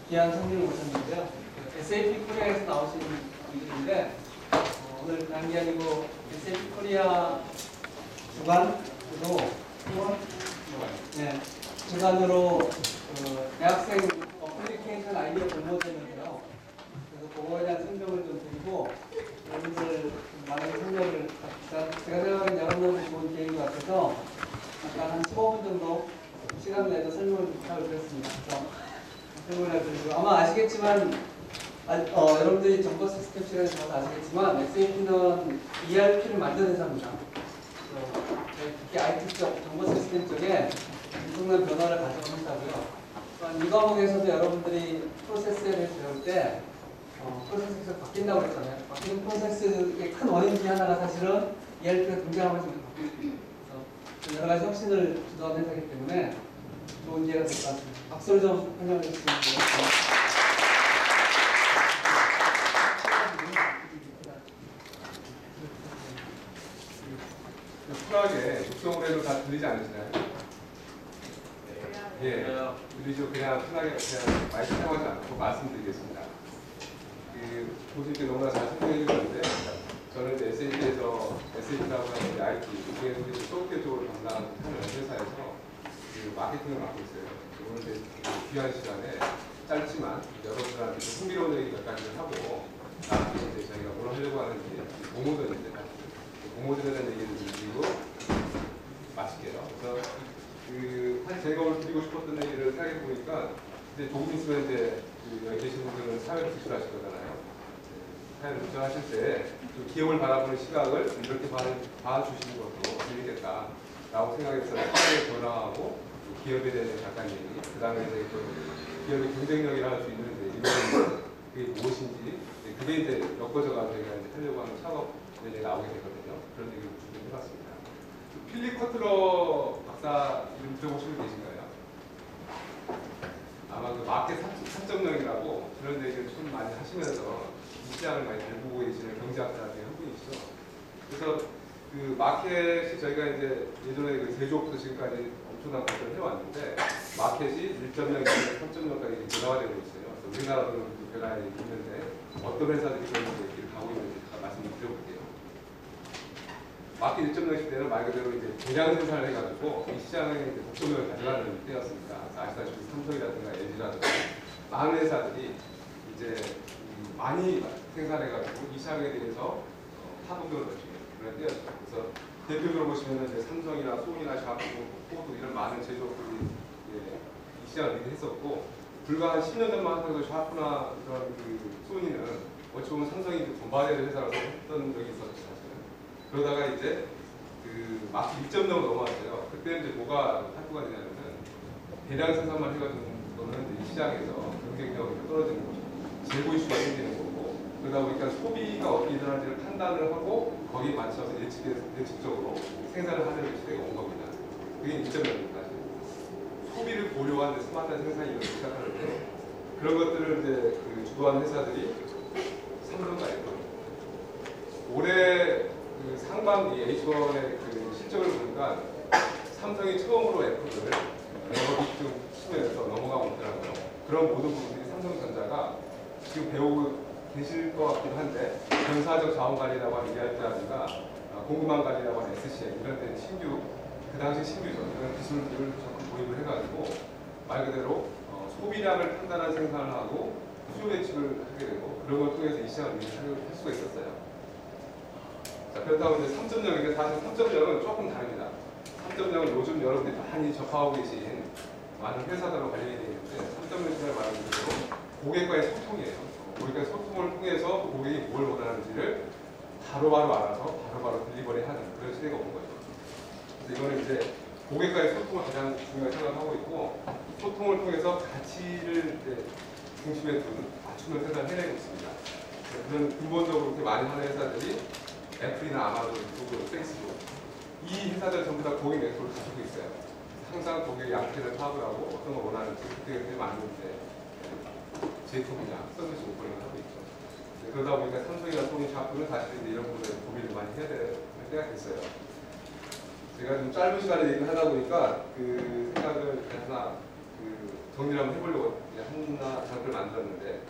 귀한 손님을 모셨는데요. SAP 코리아에서 나오신 분들인데 오늘 다른 게 아니고 SAP 코리아 주관으로 대학생 어플리케이션 아이디어 공모전인데요. 그래서 그거에 대한 설명을 좀 드리고 여러분들 많은 설명을 제가 생각하기엔 여러분들 좋은 기회인 것 같아서 약간 한 15분 정도 시간을 내서 설명을 하려고 했습니다. 설명을 해드리고 아마 아시겠지만 여러분들이 정보 시스템 시간에서 봐서 아시겠지만 SAP는 ERP를 만든 회사입니다. 특히 IT 쪽, 정보 시스템 쪽에 엄청난 변화를 가져온 회사고요. 이 과목에서도 여러분들이 프로세스에 대해서 배울 때 프로세스가 바뀐다고 그랬잖아요. 바뀌는 프로세스의 큰 원인 중에 하나가 사실은 ERP가 등장하면서 바뀌는 그래서 여러 가지 혁신을 주도하는 회사이기 때문에 좋은 기회가 될 것 같습니다. 박수를 좀 설명해 주시면 좋겠습니다. 쿨하게 독성으로 해도 다 들리지 않으시나요? 예, 들리죠. 그냥 편하게 그냥 많이 사용하지 않고 말씀드리겠습니다. 보실 때 너무나 잘 설명해 주셨는데 저는 이제 SAP라고 하는 IT, 그중에서 소프트웨어 쪽으로 담당하는 회사에서 마케팅을 맡고 있어요. 오늘 이제 귀한 시간에 짧지만 여러분들한테 좀 흥미로운 얘기 몇 가지를 하고 나중에 이제 저희가 뭘 하려고 하는지 공모전인데 공모전에 대한 얘기를 드리고 마칠게요. 그래서 사실 제가 오늘 드리고 싶었던 얘기를 생각해 보니까 이제 조금 있으면 이제 여기 계신 분들은 사회를 진출하실 거잖아요. 사회를 진출하실 때 기업을 바라보는 시각을 이렇게 봐주시는 것도 재밌겠다라고 생각해서 사회의 변화하고 기업에 대해서 잠깐 얘기, 그 다음에 이제 기업의 경쟁력이라 할 수 있는 이런 그게 무엇인지 그게 이제 엮어져가 저희가 이제 하려고 하는 창업 내에 나오게 되거든요. 그런 얘기를 준비해봤습니다. 필립 커틀러 박사 이름 들어보신 분 계신가요? 아마 마켓 3.0이라고 그런 얘기를 좀 많이 하시면서 이 시장을 많이 잘 보고 계시는 경제학자 중에 한 분이시죠. 그래서 마켓이 저희가 이제 예전에 제조업부터 지금까지 엄청난 발전을 해왔는데 마켓이 1.0, 2.0, 3.0까지 변화가 되고 있어요. 그래서 우리나라도 변화가 있는데 어떤 회사들이 그런 얘기를 가고 있는지 말씀을 드려볼게요. 마켓 1.0 시대는 말 그대로 이제 대량 생산을 해가지고 이 시장의 독점력을 가져가는 때였습니다. 아시다시피 삼성이라든가 LG라든가 많은 회사들이 이제 많이 생산해가지고 이 시장에 대해서 파급력을 넣어주는 그런 때였죠. 그래서 대표적으로 보시면 이제 삼성이나 소니나 샤프, 포드 이런 많은 제조업들이 이 시장을 리드했었고 불과 한 10년 전만 하더라도 샤프나 그런 소니는 어찌 보면 삼성이 본받아야 회사라서 했던 적이 있었죠. 그러다가 이제 마켓 2.0으로 넘어왔어요. 그때 이제 뭐가 탈구가 되냐면은 대량 생산만 해가지고 너는 이 시장에서 경쟁력이 떨어지는 거죠. 재고 이슈가 생기는 거고 그러다 보니까 소비가 어떻게 일어나는지를 판단을 하고 거기에 맞춰서 예측적으로 생산을 하는 시대가 온 겁니다. 그게 2.0입니다. 소비를 고려한 스마트한 생산이 일어나기 시작하는데 그런 것들을 이제 주도하는 회사들이 삼성가였거든요. 올해 상반기 H1의 실적을 보니까 삼성이 처음으로 애플을 영업이익 좀 치면서 넘어가고 있더라고요. 그런 모든 부분들이 삼성전자가 지금 배우고 계실 것 같기도 한데 전사적 자원관리라고 하는 ERP라든가 공급망 관리라고 하는 SCM 이런 데는 그 당시 신규죠. 이런 기술들을 자꾸 도입을 해가지고 말 그대로 소비량을 판단한 생산을 하고 수요 예측을 하게 되고 그런 걸 통해서 이 시장을 할 수가 있었어요. 자, 그렇다고 이제 3.0인데 사실 3.0은 조금 다릅니다. 3.0은 요즘 여러분들이 많이 접하고 계신 많은 회사들과 관련이 되어 있는데 3.0을 말하는 대로 고객과의 소통이에요. 고객과의 소통을 통해서 고객이 뭘 원하는지를 바로바로 알아서 바로바로 딜리버리하는 그런 시대가 온 거죠. 그래서 이거는 이제 고객과의 소통을 가장 중요하게 생각하고 있고 소통을 통해서 가치를 중심에 둔 맞춤형 생산을 해내고 있습니다. 그런 근본적으로 그렇게 많이 하는 회사들이 애플이나 아마존, 구글, 페이스북 이 회사들 전부 다 고객 네트워크를 가지고 있어요. 항상 고객의 양태를 파악을 하고 어떤 걸 원하는지 그때 맞는데 제품이나 서비스 오퍼링을 하고 있죠. 그러다 보니까 삼성이나 소니, 샤프는 사실 이제 이런 부분에 고민을 많이 해야 될 때가 됐어요. 제가 좀 짧은 시간에 얘기를 하다 보니까 생각을 하나 정리를 한번 해보려고 하나 장표를 만들었는데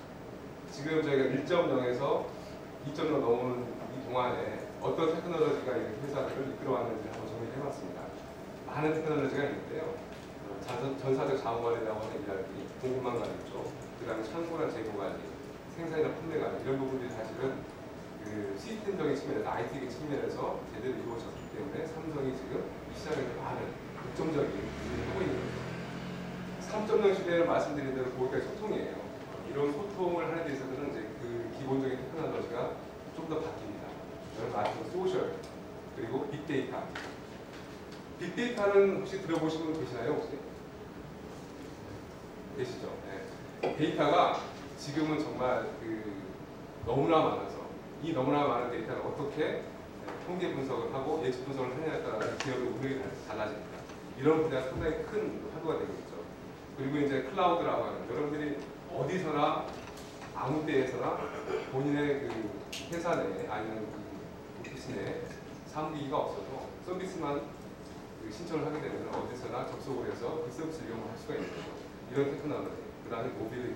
지금 저희가 1.0에서 2.0 넘은 이 동안에 어떤 테크놀로지가 이 회사들을 이끌어왔는지 한번 정리를 해봤습니다. 많은 테크놀로지가 있는데요. 전사적 자원관리라고 하는 이야기, 공급망 관리 쪽, 그 다음에 창고나 재고 관리, 생산이나 판매 관리 이런 부분들이 사실은 그 시스템적인 측면에서 IT적인 측면에서 제대로 이루어졌기 때문에 삼성이 지금 이 시장에서 많은 독점적인 일을 하고 있는 거죠. 3.0 시대에는 말씀드린 대로 거기까지 소통이에요. 이런 소통을 하는 데 있어서는 이제 그 기본적인 테크놀로지가 좀 더 바뀝니다. 여러분 말씀 소셜 그리고 빅데이터. 빅데이터는 혹시 들어보신 분 계시나요? 혹시? 계시죠? 네. 데이터가 지금은 정말 너무나 많아서 이 너무나 많은 데이터를 어떻게 통계 분석을 하고 예측 분석을 하느냐에 따라 기업의 운영이 달라집니다. 이런 분야가 상당히 큰 화두가 되고 있죠. 그리고 이제 클라우드라고 하는 여러분들이 어디서나 아무 때에서나 본인의 그 회사 내 아니면 그 오피스 내 사무기기가 없어도 서비스만 신청을 하게 되면 어디서나 접속을 해서 그 서비스를 이용할 수가 있는 거죠. 이런 테크놀로지, 그 다음에 모빌리티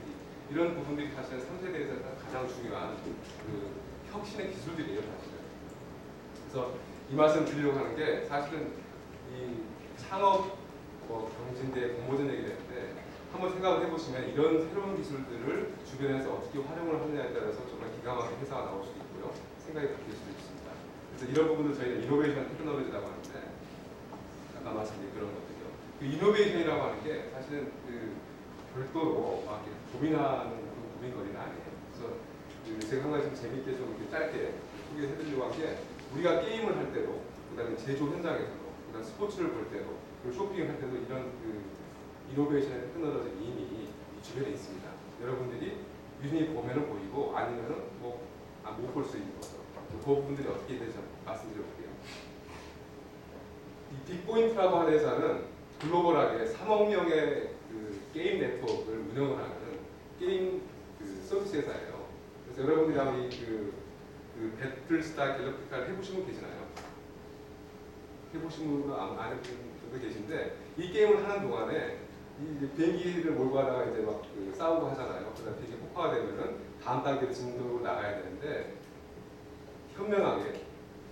이런 부분들이 사실은 3세대에서 가장 중요한 그 혁신의 기술들이에요, 사실은. 그래서 이 말씀 드리려고 하는 게 사실은 이 창업 경진대 공모전 얘기를 했는데 한번 생각을 해보시면 이런 새로운 기술들을 주변에서 어떻게 활용을 하느냐에 따라서 정말 기가 막힌 회사가 나올 수도 있고요. 생각이 바뀔 수도 있습니다. 그래서 이런 부분을 저희는 이노베이션 테크놀로지라고 하는데 아까 말씀드린 그런 것들이요. 그 이노베이션이라고 하는 게 사실은 그 별도로 막 이렇게 고민하는 그 고민거리는 아니에요. 그래서 제가 한 가지 좀 재밌게 좀 이렇게 짧게 소개해드리려고 한 게 우리가 게임을 할 때도 그다음에 제조 현장에서도 그다음 스포츠를 볼 때도 그리고 쇼핑을 할 때도 이런 그 이노베이션의 테크놀로지 이미 이 주변에 있습니다. 여러분들이 유심히 보면은 보이고 아니면은 못 볼 수 있는 거죠. 그 부분들이 어떻게 되는지 말씀드려볼게요. 이 빅포인트라고 하는 회사는 글로벌하게 3억 명의 그 게임 네트워크를 운영을 하는 게임 그 서비스 회사예요. 그래서 여러분들이 아마 그 배틀스타 갤럭티카를 해보신 분 계시나요? 해보신 분도 안 해보신 분도 계신데 이 게임을 하는 동안에 이 비행기를 몰고 가다가 이제 막 싸우고 하잖아요. 그다음 비행기 폭파가 되면은 다음 단계로 진도로 나가야 되는데 현명하게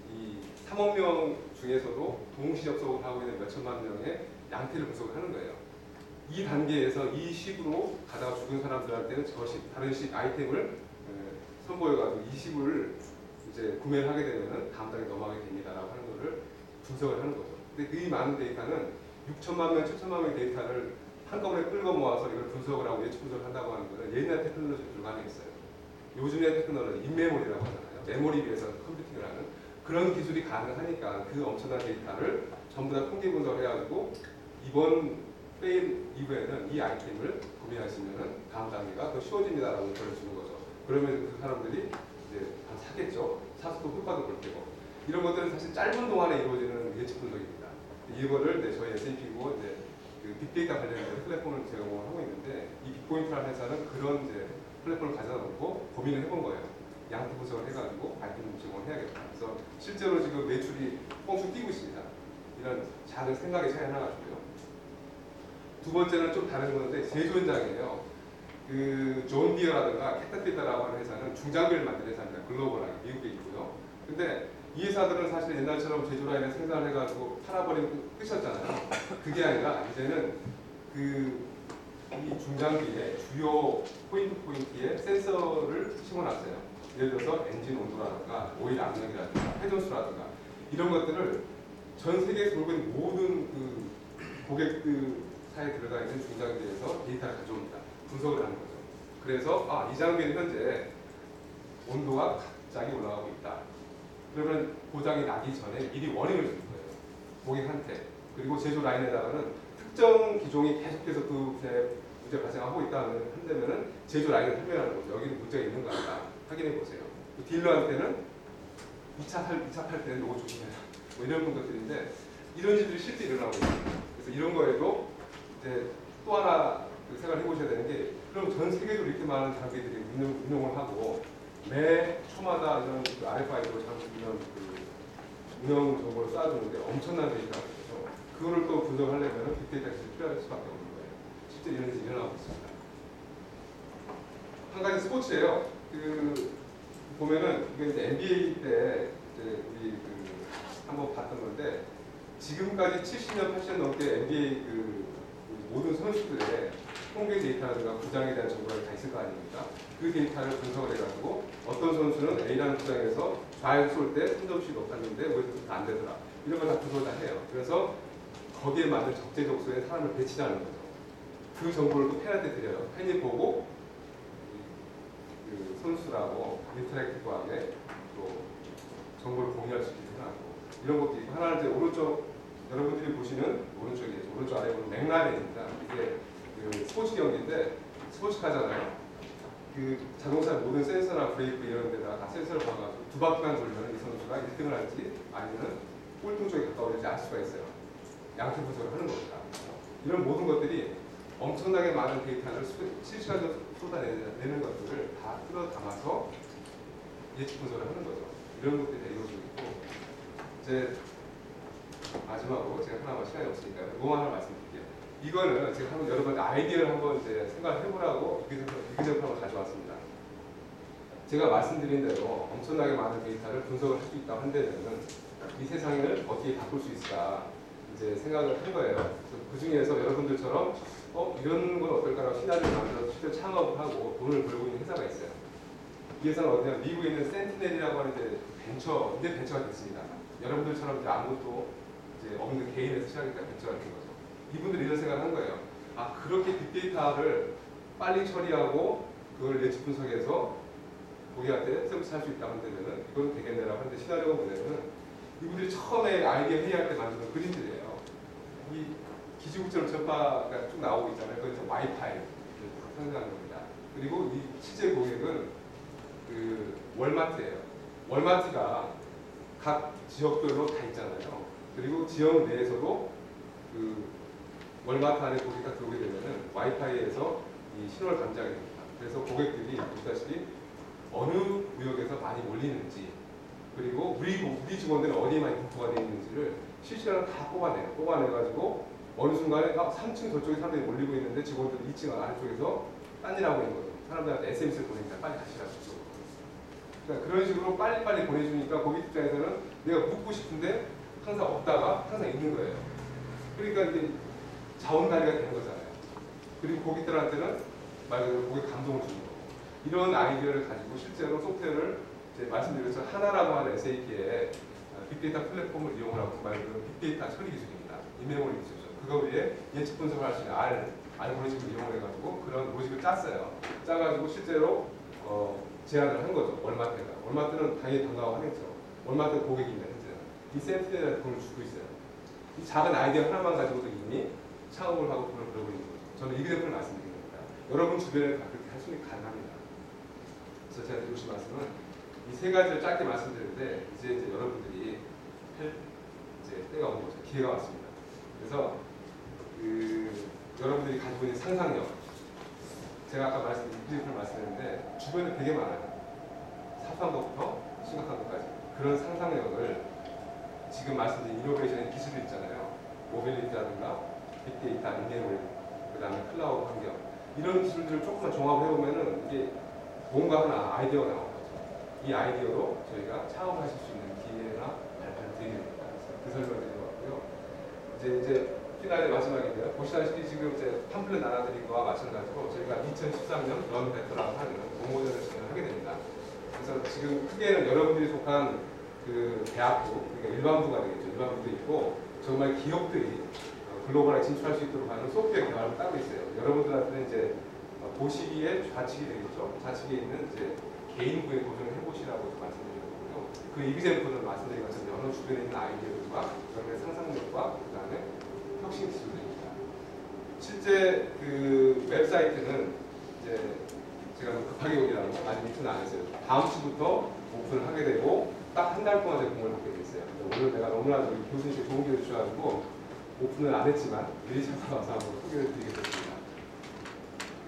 이 3억 명 중에서도 동시 접속을 하고 있는 몇 천만 명의 양태를 분석을 하는 거예요. 이 단계에서 이 식으로 가다가 죽은 사람들한테는 저식 다른 식 아이템을 선보여가지고 이 식을 이제 구매를 하게 되면은 다음 단계 넘어가게 됩니다라고 하는 거를 분석을 하는 거죠. 근데 이 많은 데이터는 6천만 명, 7천만 명의 데이터를 한꺼번에 끌고 모아서 이걸 분석을 하고 예측 분석을 한다고 하는 것은 옛날 테크놀로지에 불가능했어요. 요즘의 테크놀로지, 인메모리라고 하잖아요. 메모리 위에서 컴퓨팅을 하는 그런 기술이 가능하니까 그 엄청난 데이터를 전부 다 통계 분석을 해가지고 이번 페일 이후에는 이 아이템을 구매하시면은 다음 단계가 더 쉬워집니다라고 글을 주는 거죠. 그러면 그 사람들이 이제 다 사겠죠. 사서 또 효과도 볼 테고. 이런 것들은 사실 짧은 동안에 이루어지는 예측 분석입니다. 이거를 저희 SAP고 이제 그 빅데이터 관련된 플랫폼을 제공을 하고 있는데 이 빅포인트라는 회사는 그런 이제 플랫폼을 가져다 놓고 고민을 해본 거예요. 양태 분석을 해가지고 아이템을 제공을 해야겠다. 그래서 실제로 지금 매출이 뻥뻥 뛰고 있습니다. 이런 작은 생각의 차이 하나 가지고요. 두 번째는 좀 다른 건데 제조 현장이에요. 그 존 디어라든가 캐터필러라고 하는 회사는 중장비를 만드는 회사입니다. 글로벌하게 미국에 있고요. 근데 이 회사들은 사실 옛날처럼 제조 라인에 생산을 해가지고 팔아버리면 끝이었잖아요. 그게 아니라 이제는 이 중장비에 주요 포인트에 센서를 심어놨어요. 예를 들어서 엔진 온도라든가 오일 압력이라든가 회전수라든가 이런 것들을 전 세계에서 돌고 있는 모든 그 고객들 사이에 들어가 있는 중장비에서 데이터를 가져옵니다. 분석을 하는 거죠. 그래서 이 장비는 현재 온도가 갑자기 올라가고 있다. 그러면 고장이 나기 전에 미리 워닝을 주는 거예요. 고객한테. 그리고 제조 라인에다가는 특정 기종이 계속해서 그 문제 발생하고 한다면은 제조 라인을 설명하는 거죠. 여기는 문제가 있는 거 아니다. 확인해 보세요. 딜러한테는 2차 팔 때는 이거 조심해라. 이런 것들인데 이런 일들이 실제 일어나고 있습니다. 그래서 이런 거에도 이제 또 하나 생각을 해보셔야 되는 게 그럼 전 세계적으로 이렇게 많은 장비들이 운용을 하고 매 초마다 이런 RFID로 이런 운영 정보를 쌓아주는데 엄청난 데이터가 있어서 그거를 또 분석하려면 빅데이터 기술이 필요할 수밖에 없는 거예요. 실제 이런 일이 일어나고 있습니다. 한 가지 스포츠예요. 그 보면은 이게 이제 NBA 때 이제 우리 한번 봤던 건데 지금까지 70년, 80년 넘게 NBA 모든 선수들의 통계 데이터라든가 구장에 대한 정보가 다 있을 거 아닙니까? 그 데이터를 분석을 해가지고 어떤 선수는 A라는 구장에서 좌익 쏠때 3점씩 높았는데 왜 안 되더라. 이런 걸 다 분석을 다 해요. 그래서 거기에 맞는 적재적소에 사람을 배치하는 거죠. 그 정보를 또 팬한테 드려요. 팬이 보고 그 선수라고 인터랙티브하게 또 정보를 공유할 수 있게 해놨고 이런 것도 있고 하나는 이제 오른쪽 여러분들이 보시는 오른쪽 아래 보면 맥라렌입니다. 이게 그 스포츠 경기인데 스포츠카잖아요. 그 자동차 모든 센서나 브레이크 이런 데다가 다 센서를 박아가지고 두 바퀴만 돌면 이 선수가 1등을 할지 아니면 꼴등 쪽에 가까울지 알 수가 있어요. 양쪽 분석을 하는 겁니다. 이런 모든 것들이 엄청나게 많은 데이터를 실시간으로 쏟아내는 것들을 다 끌어 담아서 예측 분석을 하는 거죠. 이런 것들이 다 이루어지고 있고 이제 마지막으로 제가 하나만 시간이 없으니까 이거 하나 말씀드릴게요. 이거는 제가 한번 여러분 아이디어를 한번 이제 생각을 해보라고 이그젠플 한번 가져왔습니다. 제가 말씀드린 대로 엄청나게 많은 데이터를 분석을 할 수 있다고 한다면은 이 세상을 어떻게 바꿀 수 있을까 이제 생각을 한 거예요. 그 중에서 여러분들처럼 이런 건 어떨까라고 시나리오를 만들어서 실제 창업을 하고 돈을 벌고 있는 회사가 있어요. 이 회사는 어디냐 미국에 있는 센티넬이라고 하는 이제 벤처가 됐습니다. 여러분들처럼 이제 아무것도 이제 없는 개인에서 시작했다 벤처가 된 거죠. 이분들이 이런 생각을 한 거예요. 아 그렇게 빅데이터를 빨리 처리하고 그걸 예측 분석해서 고객한테 서비스 할 수 있다고 한다면은 이건 되겠네라고 하는데 시나리오가 뭐냐면은 이분들이 처음에 아이디어 회의할 때 만드는 그림들이에요. 이 기지국처럼 전파가 쭉 나오고 있잖아요. 그건 이제 와이파이 상상하는 겁니다. 그리고 이 실제 고객은 그 월마트예요. 월마트가 각 지역별로 다 있잖아요. 그리고 지역 내에서도 그 월마트 안에 고객가 들어오게 되면은 와이파이에서 이 신호를 감지하게 됩니다. 그래서 고객들이 보시다시피 어느 구역에서 많이 몰리는지 그리고 우리 직원들은 어디에 많이 분포가 되어 있는지를 실시간으로 다 뽑아내가지고 어느 순간에 3층 저쪽에 사람들이 몰리고 있는데 직원들이 2층 아래쪽에서 딴 일하고 있는 거죠. 사람들한테 SMS를 보내니까 빨리 가시라고. 그러니까 그런 식으로 빨리빨리 보내주니까 고객 입장에서는 내가 묻고 싶은데 항상 없다가 항상 있는 거예요. 그러니까 이제 자원관리가 되는 거잖아요. 그리고 고객들한테는 말 그대로 고객 감동을 주는 거고. 이런 아이디어를 가지고 실제로 소프트웨어를 이제 말씀드린 것처럼 하나라고 하는 SAP의 빅데이터 플랫폼을 이용하고 말 그대로 빅데이터 처리 기술입니다. 인메모리 기술이죠. 그거 위에 예측 분석을 할 수 있는 알고리즘을 이용해가지고 그런 로직을 짰어요. 짜가지고 실제로 제안을 한 거죠. 월마트가. 월마트는 당연히 반가워하겠죠. 월마트 고객입니다. 현재는. 이 센티넬에 돈을 주고 있어요. 이 작은 아이디어 하나만 가지고도 이미 창업을 하고 돈을 벌고 있는 거죠. 저는 이그램플을 말씀드리는 겁니다. 여러분 주변에 그렇게 할 수 있는 가능합니다. 그래서 제가 드리고 싶은 말씀은 이 세 가지를 짧게 말씀드리는데 이제 여러분들이 이제 때가 온 거죠. 기회가 왔습니다. 그래서 여러분들이 가지고 있는 상상력 제가 아까 이그램플을 말씀드렸는데 주변에 되게 많아요. 사소한 것부터 심각한 것까지 그런 상상력을 지금 말씀드린 이노베이션의 기술들 있잖아요. 모빌리티라든가 빅데이터, 인메모리, 그 다음에 클라우드 환경 이런 기술들을 조금만 종합을 해보면은 이게 뭔가 하나 아이디어가 나온 거죠. 이 아이디어로 저희가 창업을 하실 수 있는 기회나 발판을 드립니다. 그 설명을 드린 것 같고요. 이제 피날의 마지막인데요. 보시다시피 지금 이제 팜플렛 나눠드린 거와 마찬가지로 저희가 2013년 런 베터라고 하는 공모전을 진행하게 됩니다. 그래서 지금 크게는 여러분들이 속한 그 대학부, 그러니까 일반부가 되겠죠. 일반부도 있고 정말 기업들이 글로벌에 진출할 수 있도록 하는 소프트웨어 개발을 따로 있어요. 여러분들한테는 이제 보시기에 좌측이 되겠죠. 좌측에 있는 이제 개인부에 도전을 해보시라고 말씀드리는 거고요. 그 이그젠플을 말씀드린 것처럼 여러 주변에 있는 아이디어들과 여러분의 상상력과 그 다음에 혁신 기술들입니다. 실제 그 웹사이트는 이제 제가 급하게 오기라는 거 아직 미팅은 안 했어요. 다음 주부터 오픈을 하게 되고 딱 한 달 동안 제 공을 받게 됐어요. 오늘 내가 너무나 교수님께 좋은 기회 주셔가지고 오픈을 안 했지만 미리 찾아와서 한번 소개를 드리겠습니다.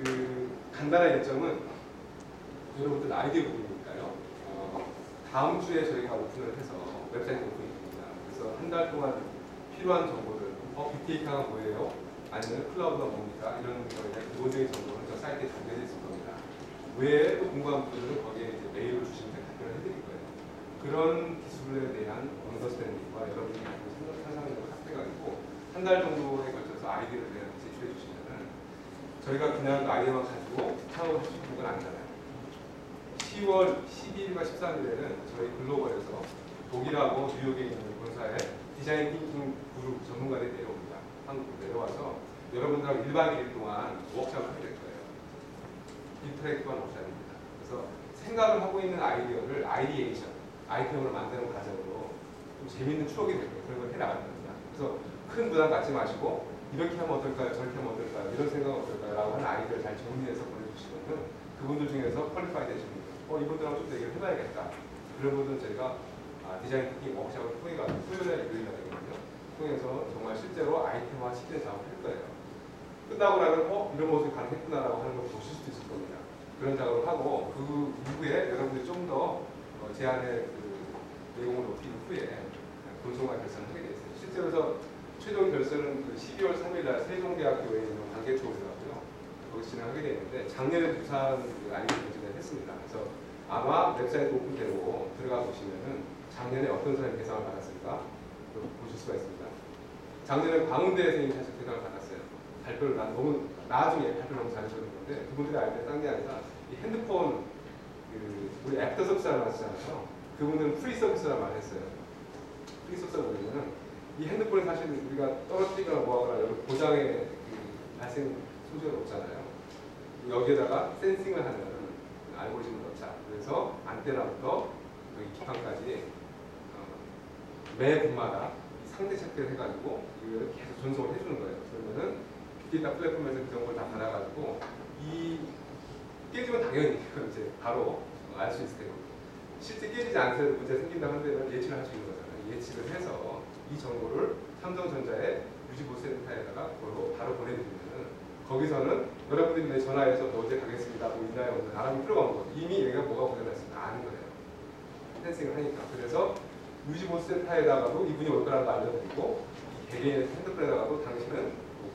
그 간단한 일정은 여러분들 아이디어 부분이니까요. 다음 주에 저희가 오픈을 해서 웹사이트 오픈이 됩니다. 그래서 한 달 동안 필요한 정보들, 빅데이터가 뭐예요? 아니면 클라우드가 뭡니까? 이런 거에 대한 기본적인 정보는 저 사이트에 담겨져 있을 겁니다. 외에 또 궁금한 분들은 거기에 이제 메일을 주시면 답변을 해드릴 거예요. 그런 기술에 대한 언더스탠딩과 여러분이 가지고 상상력을 합해가지고 한 달 정도에 걸쳐서 아이디어를 내가 제출해 주시면은 저희가 그냥 그 아이디어만 가지고 창업을 할 수 있는 건 아니잖아요. 10월 12일과 13일에는 저희 글로벌에서 독일하고 뉴욕에 있는 본사에 디자인 띵킹 그룹 전문가들이 내려옵니다. 한국으로 내려와서 여러분들하고 1박 2일 동안 워크숍을 하게 될 거예요. 인터랙티브한 워크숍입니다. 그래서 생각을 하고 있는 아이디어를 아이디에이션, 아이템으로 만드는 과정으로 좀 재밌는 추억이 될 거예요. 그런 걸 해나가는 겁니다. 그래서 큰 부담 갖지 마시고 이렇게 하면 어떨까요? 저렇게 하면 어떨까요? 이런 생각은 어떨까요? 라고 하는 아이디어를 잘 정리해서 보내주시면 그분들 중에서 퀄리파이 되시는 분들 이분들하고 좀 더 얘기를 해봐야겠다. 그런 분들은 저희가 디자인 띵킹 워크숍을 통해가지고 토요일에 유일날 되거든요. 통해서 정말 실제로 아이템화 시키는 작업을 할 거예요. 끝나고 나면 이런 모습이 가능했구나라고 하는 걸 보실 수도 있을 겁니다. 그런 작업을 하고 그 이후에 여러분들이 좀 더 제안의 그 내용을 높인 후에 본송과 결산을 하게 되어 있어요. 실제로 최종 결선은 그 12월 3일날 세종대학교에 있는 관계초이라고요. 거기서 진행하게 되어 있는데 작년에 부산 아이디어 진행을 했습니다. 그래서 아마 웹사이트 오픈되고 들어가 보시면은 작년에 어떤 사람이 대상을 받았을까 보실 수가 있습니다. 작년에 광운대 선생님이 사실 대상을 받았어요. 발표를 나중에 발표를 너무 잘해주는 건데 그분들이 알때 딴 게 아니라 이 핸드폰 우리 애프터 서비스라는 말 쓰잖아요. 그분들은 프리 서비스라는 말을 했어요. 프리 서비스가 뭐냐면은 이 핸드폰이 사실 우리가 떨어뜨리거나 뭐하거나 여기 고장의 발생 소지가 없잖아요. 여기에다가 센싱을 하는 알고리즘을 넣자. 그래서 안테나부터 여기 기판까지 매 분마다 상태 체크를 해가지고 이걸 계속 전송을 해주는 거예요. 그러면은 빅데이터 플랫폼에서 그 정보를 다 받아가지고 이 깨지면 당연히 그걸 이제 바로 알 수 있을 테고 실제 깨지지 않더라도 문제 생긴다고 한다면 예측을 할 수 있는 거잖아요. 예측을 해서 이 정보를 삼성전자의 유지보센터에다가 그걸로 바로 보내드리면은 거기서는 여러분들이 내 전화해서 어제 가겠습니다. 뭐 있나요? 오늘 알아볼 필요가 없는 거예요. 이미 얘가 뭐가 보내다 있으면 아는 거예요. 센싱을 하니까. 그래서 유지보센터에다가도 이분이 올 거라는 거 알려드리고 개개인의 핸드폰에다가도 당신은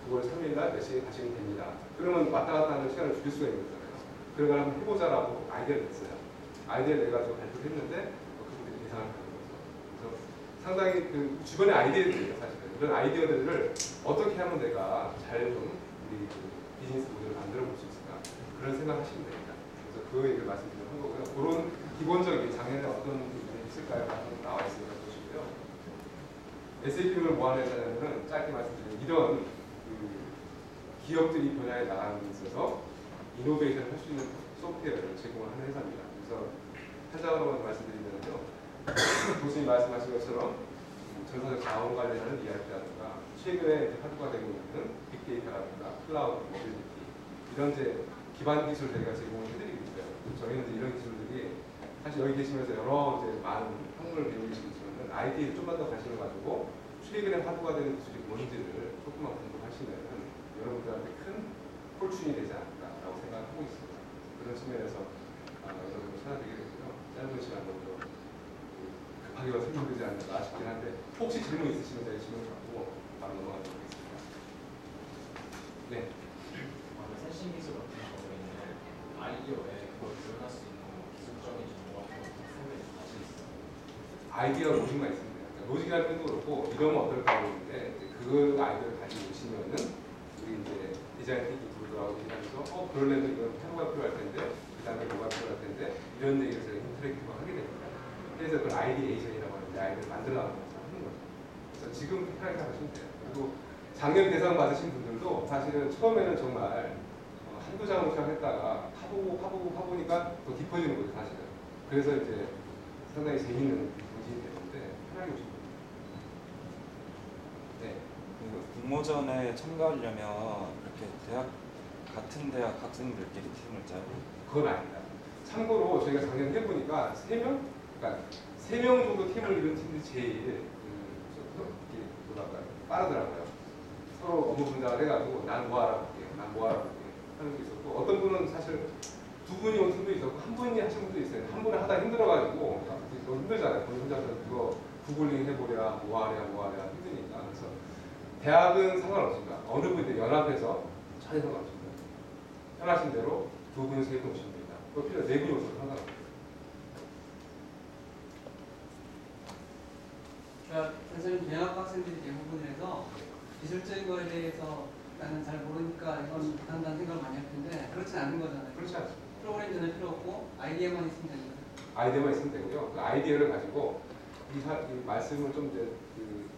뭐 9월 3일날 몇 시에 가시면 됩니다. 그러면 왔다 갔다 하는 시간을 줄일 수가 있는 거잖아요. 그런 걸 한번 해보자라고 아이디어를 냈어요. 아이디어를 내가지고 발표를 했는데 그분들이 예상을 하는 거죠. 그래서 상당히 그 주변의 아이디어들이에요. 사실은. 이런 아이디어들을 어떻게 하면 내가 잘 좀 우리 그 비즈니스 모델을 만들어 볼 수 있을까 그런 생각 하시면 됩니다. 그래서 그 얘기를 말씀드리는 거고요. 그런 기본적인 작년에 어떤 일이 있을까요? 나와 있으니까 보시고요. SAP를 뭐 하는 회사냐면은 짧게 말씀드리면 이런 그 기업들이 분야에 나가는 데 있어서 이노베이션을 할 수 있는 소프트웨어를 제공을 하는 회사입니다. 그래서 한자어로 말씀드리면요. 교수님 말씀하신 것처럼 전사적 자원 관련하는 ERP라든가 최근에 화두가 되고 있는 빅데이터라든가 클라우드, 모빌리티 이런 이제 기반 기술 저희가 제공을 해드리고 있어요. 저희는 이제 이런 기술들이 사실 여기 계시면서 여러 이제 많은 학문을 배우고 계시지만 IT에 좀만 더 관심을 가지고 최근에 화두가 되는 기술이 뭔지를 조금만 공부하시면 여러분들한테 큰 폴춘이 되지 않을까라고 생각하고 있습니다. 그런 측면에서 여러분을 찾아뵙게 되고요. 짧은 시간 정도 급하게 설명되지 않을까 싶긴 한데 혹시 질문 있으시면 저희 질문 받고 바로 넘어가도록 하겠습니다. 네. 센싱 기술 같은 경우에는 아이디어에 그걸 구현할 수 있는 기술적인 정보 같은 거 선배님 자신 있어요? 아이디어 로직만 있습니다. 그러니까 로직이라는 표현도 그렇고 이러면 어떨까 하는데 그 아이디어를 가지고 오시면은 우리 이제 디자인 띵킹 들어가고 하면서 그러려면 이건 태도가 필요할 텐데 그 다음에 뭐가 필요할 텐데 이런 얘기를 제가 인터랙티브 하게 됩니다. 그래서 그걸 아이디에이션이라고 하는데 아이디어를 만들어 나가는 것을 하는 거죠. 그래서 지금 편하게 하시면 돼요. 그리고 작년 대상 받으신 분들도 사실은 처음에는 정말 한두 장을 시작했다가 파보니까 더 깊어지는 거죠, 사실은. 그래서 이제 상당히 재밌는 부분이 되는데 편하게 오시면 됩니다. 네. 공모전에 참가하려면 이렇게 같은 대학 학생들끼리 팀을 짜요? 그건 아닙니다. 참고로 저희가 작년 해보니까 3명? 그러니까 3명 정도 팀을 이룬 팀들이 제일 빠르더라고요. 서로 업무 분담을 해가지고 난 뭐 알아볼게, 난 뭐 알아볼게 하는 게 있었고 어떤 분은 사실 두 분이 온 팀도 있었고 한 분이 하신 분도 있어요. 한 분은 하다 힘들어가지고 너무 힘들잖아요. 본인 혼자서 그거 구글링 해보랴, 뭐 하랴 힘드니까. 그래서 대학은 상관없습니다. 어느 분들 연합해서 전혀 상관없습니다. 편하신 대로 두 분, 세 분 오시면 됩니다. 그거 필요 내부 요소로 상관없어요. 그러니까 사실 대학 학생들이 대부분에서 기술적인 거에 대해서 나는 잘 모르니까 이건 못한다는 생각을 많이 할 텐데 그렇진 않은 거잖아요. 그렇지 않습니다. 프로그램 전혀 필요 없고 아이디어만 있으면 되는 거예요. 아이디어만 있으면 되고요. 그 아이디어를 가지고 이 말씀을 좀 이제 그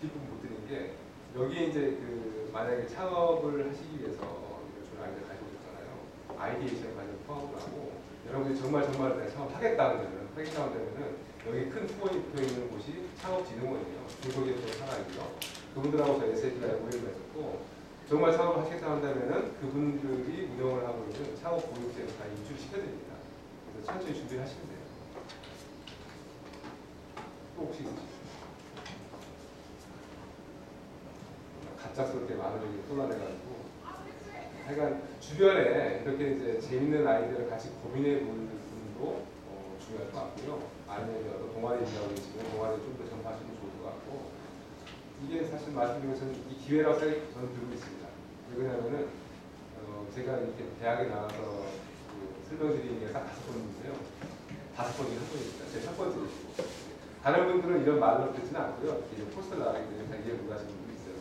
뒷부분 못 드린 게 여기에 이제 그 만약에 창업을 하시기 위해서 이런 좋은 아이디어 가지고 있잖아요. 아이디에이션을 가지고 포함을 하고 여러분들이 정말 내가 창업하겠다는 되면은 여기 큰 후원이 붙어 있는 곳이 창업진흥원이에요. 중소기업 산하이고요. 그분들하고 저희 SAP가 모임을 했었고 정말 창업을 하시겠다 한다면은 그분들이 운영을 하고 있는 창업 보육센터 다 인출시켜드립니다. 그래서 천천히 준비를 하시면 돼요. 또 혹시 있으시죠? 갑작스럽게 많은 얘기 쏟아내가지고 하여간 주변에 이렇게 이제 재밌는 아이디어를 같이 고민해 보는 분도 중요할 것 같고요. 아니면 어떤 동아리 일하고 계시면 동아리 좀 더 전파하시면 좋을 것 같고 이게 사실 말씀드리면 저는 이 기회라고 생각이 저는 들고 있습니다. 왜 그러냐면은 제가 이렇게 대학에 나와서 그 설명드리는 게 딱 5번인데요. 5번이 한 번입니다. 제 첫 번째이시고 다른 분들은 이런 말로 듣지는 않고요. 이제 포스터를 나가기 때문에 자기가 누가 하시는 분이 있어요.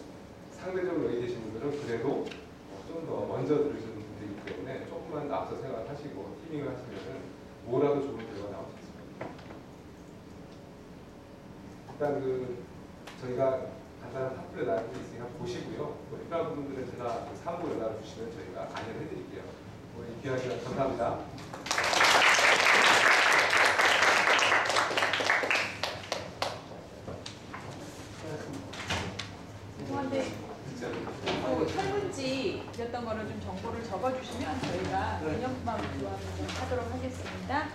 상대적으로 여기 계신 분들은 그래도 좀 더 먼저 들으시는 분들이기 때문에 조금만 앞서 생각하시고 티밍을 하시면은 뭐라도 좋은 결과가 나올 수 있습니다. 일단 그 저희가 간단한 팜플렛 나눠져 있으니까 보시고요. 또 필요한 부분들은 제가 사무 연락을 주시면 저희가 안내를 해드릴게요. 오늘 귀한 시간 감사합니다. 죄송한데 설문지 드렸던 거를 좀 정보를 적어주시면 저희가 개념만 조합을 좀 하도록 하겠습니다.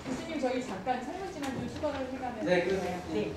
교수님 저희 잠깐 설문지만 좀 수거를 해가면 네, 될까요? 그렇습니다. 네.